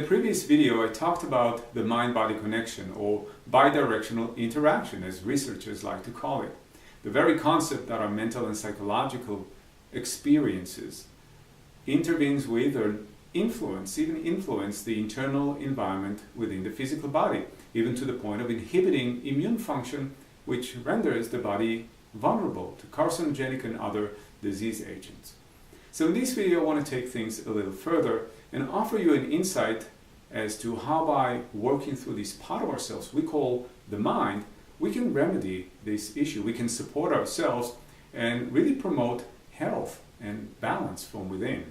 the previous video, I talked about the mind-body connection, or bidirectional interaction, as researchers like to call it. The very concept that our mental and psychological experiences intervenes with or even influence the internal environment within the physical body, even to the point of inhibiting immune function, which renders the body vulnerable to carcinogenic and other disease agents. So in this video, I want to take things a little further and offer you an insight as to how, by working through this part of ourselves we call the mind, we can remedy this issue. We can support ourselves and really promote health and balance from within.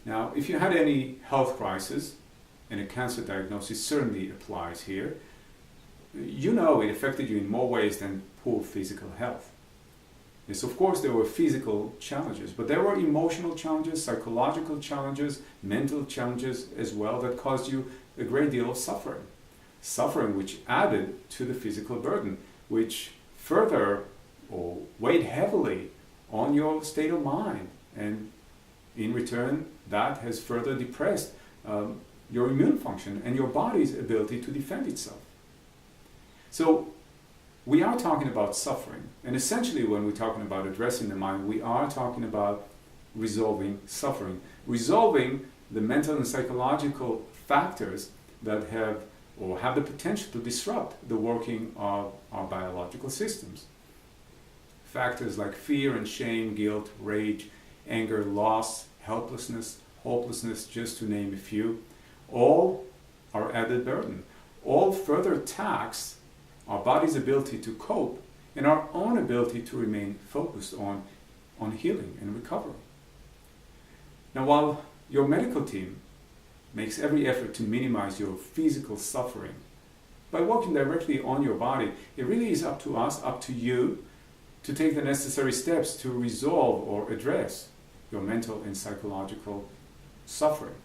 Now, if you had any health crisis, and a cancer diagnosis certainly applies here, you know it affected you in more ways than poor physical health. Yes, of course, there were physical challenges, but there were emotional challenges, psychological challenges, mental challenges as well that caused you a great deal of suffering. Suffering which added to the physical burden, which further or weighed heavily on your state of mind, and in return that has further depressed your immune function and your body's ability to defend itself. So we are talking about suffering, and essentially when we're talking about addressing the mind, we are talking about resolving suffering, resolving the mental and psychological factors that have the potential to disrupt the working of our biological systems. Factors like fear and shame, guilt, rage, anger, loss, helplessness, hopelessness, just to name a few, all are added burden. All further tax our body's ability to cope and our own ability to remain focused on healing and recovery. Now, while your medical team makes every effort to minimize your physical suffering by working directly on your body, it really is up to us, up to you, to take the necessary steps to resolve or address your mental and psychological suffering.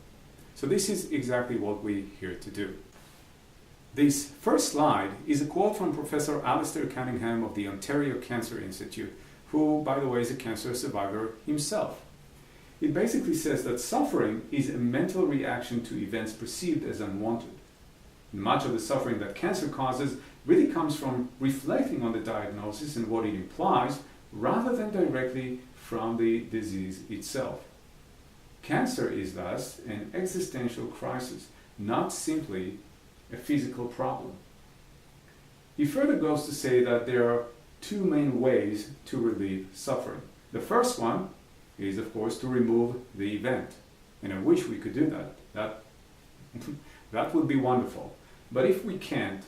So this is exactly what we're here to do. This first slide is a quote from Professor Alistair Cunningham of the Ontario Cancer Institute, who, by the way, is a cancer survivor himself. It basically says that suffering is a mental reaction to events perceived as unwanted. Much of the suffering that cancer causes really comes from reflecting on the diagnosis and what it implies, rather than directly from the disease itself. Cancer is thus an existential crisis, not simply a physical problem. He further goes to say that there are two main ways to relieve suffering. The first one is, of course, to remove the event. And I wish we could do that. That would be wonderful. But if we can't,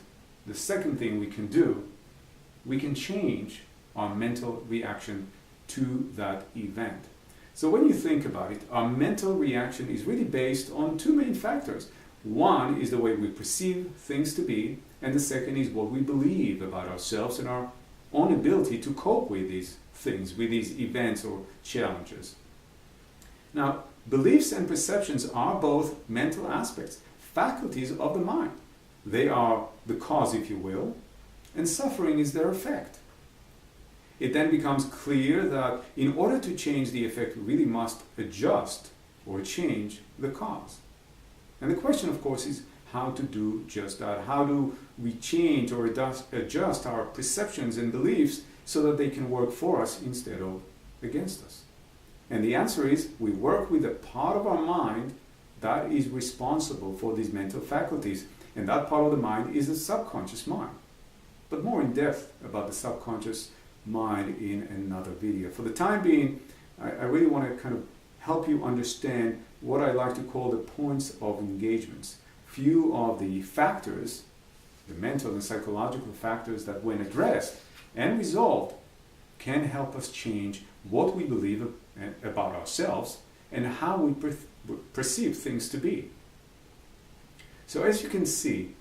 the second thing we can do, we can change our mental reaction to that event. So when you think about it, our mental reaction is really based on two main factors. One is the way we perceive things to be, and the second is what we believe about ourselves and our own ability to cope with these things, with these events or challenges. Now, beliefs and perceptions are both mental aspects, faculties of the mind. They are the cause, if you will, and suffering is their effect. It then becomes clear that in order to change the effect, we really must adjust or change the cause. And the question, of course, is how to do just that. How do we change or adjust our perceptions and beliefs so that they can work for us instead of against us? And the answer is we work with a part of our mind that is responsible for these mental faculties. And that part of the mind is the subconscious mind. But more in depth about the subconscious mind in another video. For the time being, I really want to kind of help you understand what I like to call the points of engagements. Few of the factors, the mental and psychological factors that when addressed and resolved can help us change what we believe about ourselves and how we perceive things to be. So as you can see,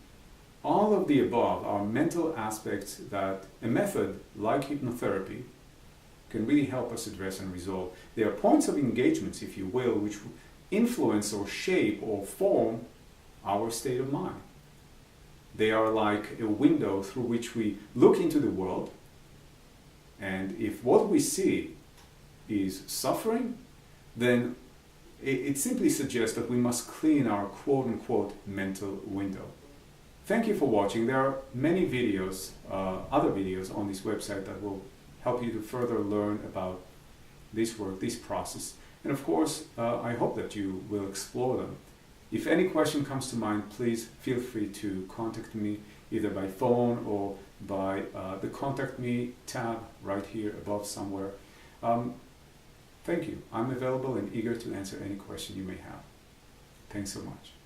all of the above are mental aspects that a method like hypnotherapy can really help us address and resolve. They are points of engagements, if you will, which influence or shape or form our state of mind. They are like a window through which we look into the world, and if what we see is suffering, then it simply suggests that we must clean our quote-unquote mental window. Thank you for watching. There are many videos, other videos on this website that will help you to further learn about this work, this process. And of course, I hope that you will explore them. If any question comes to mind, please feel free to contact me either by phone or by the Contact Me tab right here above somewhere. Thank you. I'm available and eager to answer any question you may have. Thanks so much.